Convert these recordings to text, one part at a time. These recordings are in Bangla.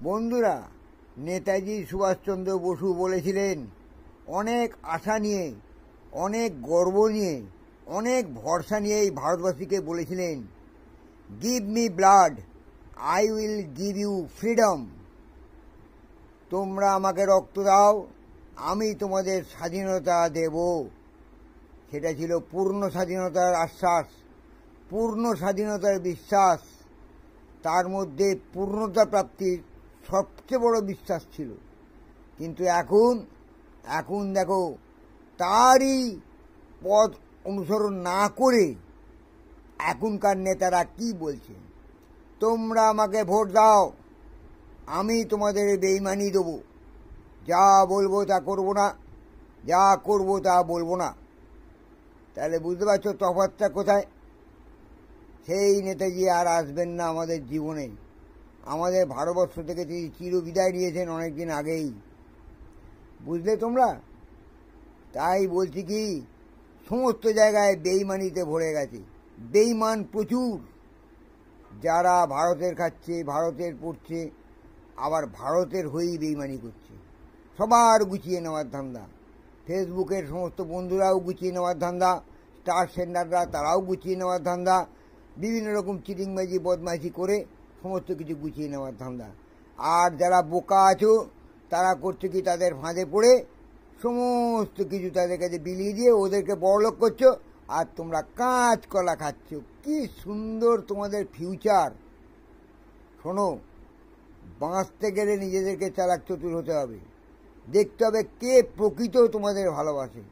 বন্ধুরা, নেতাজি সুভাষচন্দ্র বসু বলেছিলেন, অনেক আশা নিয়ে, অনেক গর্ব নিয়ে, অনেক ভরসা নিয়ে এই ভারতবাসীকে বলেছিলেন, give me blood, I will give you freedom. তোমরা আমাকে রক্ত দাও, আমি তোমাদের স্বাধীনতা দেব। সেটা ছিল পূর্ণ স্বাধীনতার আশ্বাস, পূর্ণ স্বাধীনতার বিশ্বাস। তার মধ্যে পূর্ণতা প্রাপ্তির সবচেয়ে বড় বিশ্বাস ছিল। কিন্তু এখন দেখো, তারই পথ অনুসরণ না করে এখনকার নেতারা কি বলছে, তোমরা আমাকে ভোট দাও, আমি তোমাদের বেইমানি দেবো, যা বলবো তা করবো না, যা করবো তা বলবো না। তাহলে বুঝতে পারছো তফাৎটা কোথায়? সেই নেতাজি আর আসবেন না আমাদের জীবনে। আমাদের ভারতবর্ষ থেকে তিনি চিরবিদায় নিয়েছেন অনেকদিন আগেই। বুঝলে তোমরা? তাই বলছি কি, সমস্ত জায়গায় বেইমানিতে ভরে গেছে, বেইমান প্রচুর। যারা ভারতের খাচ্ছে, ভারতের পড়ছে, আবার ভারতের হয়েই বেইমানি করছে। সবার গুছিয়ে নেওয়ার ধান্দা। ফেসবুকের সমস্ত বন্ধুরাও গুছিয়ে নেওয়ার ধান্দা, স্টার সেন্ডাররা তারাও গুছিয়ে নেওয়ার ধান্দা, বিভিন্ন রকম চিটিংবাজি বদমাইশি করে সমস্ত কিছু গুছিয়ে নেওয়ার ধান্দা। আর যারা বোকা আছো তারা করছে কি, তাদের ফাঁদে পড়ে সমস্ত কিছু তাদের কাছে বিলিয়ে দিয়ে ওদেরকে বড়লোক করছো, আর তোমরা কাঁচকলা খাচ্ছ। কি সুন্দর তোমাদের ফিউচার। শোনো, বাঁচতে গেলে নিজেদেরকে চালাক চতুর হতে হবে। দেখতে হবে কে প্রকৃত তোমাদের ভালোবাসে,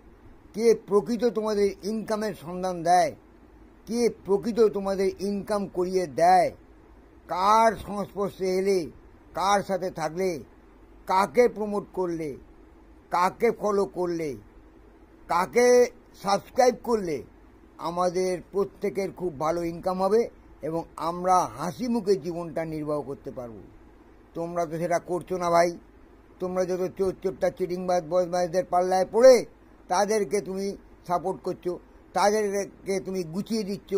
কে প্রকৃত তোমাদের ইনকামের সন্ধান দেয়, কে প্রকৃত তোমাদের ইনকাম করিয়ে দেয়, কার সংস্পর্শে এলে, কার সাথে থাকলে, কাকে প্রমোট করলে, কাকে ফলো করলে, কাকে সাবস্ক্রাইব করলে আমাদের প্রত্যেকের খুব ভালো ইনকাম হবে এবং আমরা হাসি মুখে জীবনটা নির্বাহ করতে পারবো। তোমরা তো সেটা করছো না ভাই। তোমরা যত চোরটা চিটিংবাজ বদমাইশদের পাল্লায় পড়ে তাদেরকে তুমি সাপোর্ট করছো, তাদেরকে তুমি গুছিয়ে দিচ্ছ,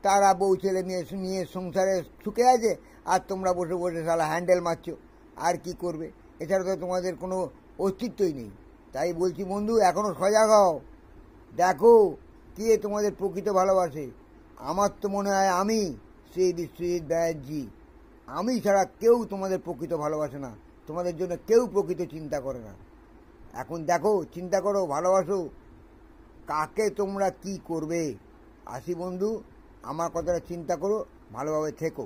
তারা বউ ছেলে মেয়ে নিয়ে সংসারে সুখে আছে, আর তোমরা বসে বসে সালা হ্যান্ডেল মারছো। আর কি করবে? এছাড়া তো তোমাদের কোনো অস্তিত্বই নেই। তাই বলছি বন্ধু, এখনও সজাগ হও, দেখো কে তোমাদের প্রকৃত ভালোবাসে। আমার তো মনে হয় আমি শ্রী বিশ্বজিৎ ব্যানার্জি, আমি ছাড়া কেউ তোমাদের প্রকৃত ভালোবাসে না, তোমাদের জন্য কেউ প্রকৃত চিন্তা করে না। এখন দেখো, চিন্তা করো, ভালোবাসো, কাকে তোমরা কি করবে। আসি বন্ধু, আমার কথাটা চিন্তা করো, ভালোভাবে থেকো।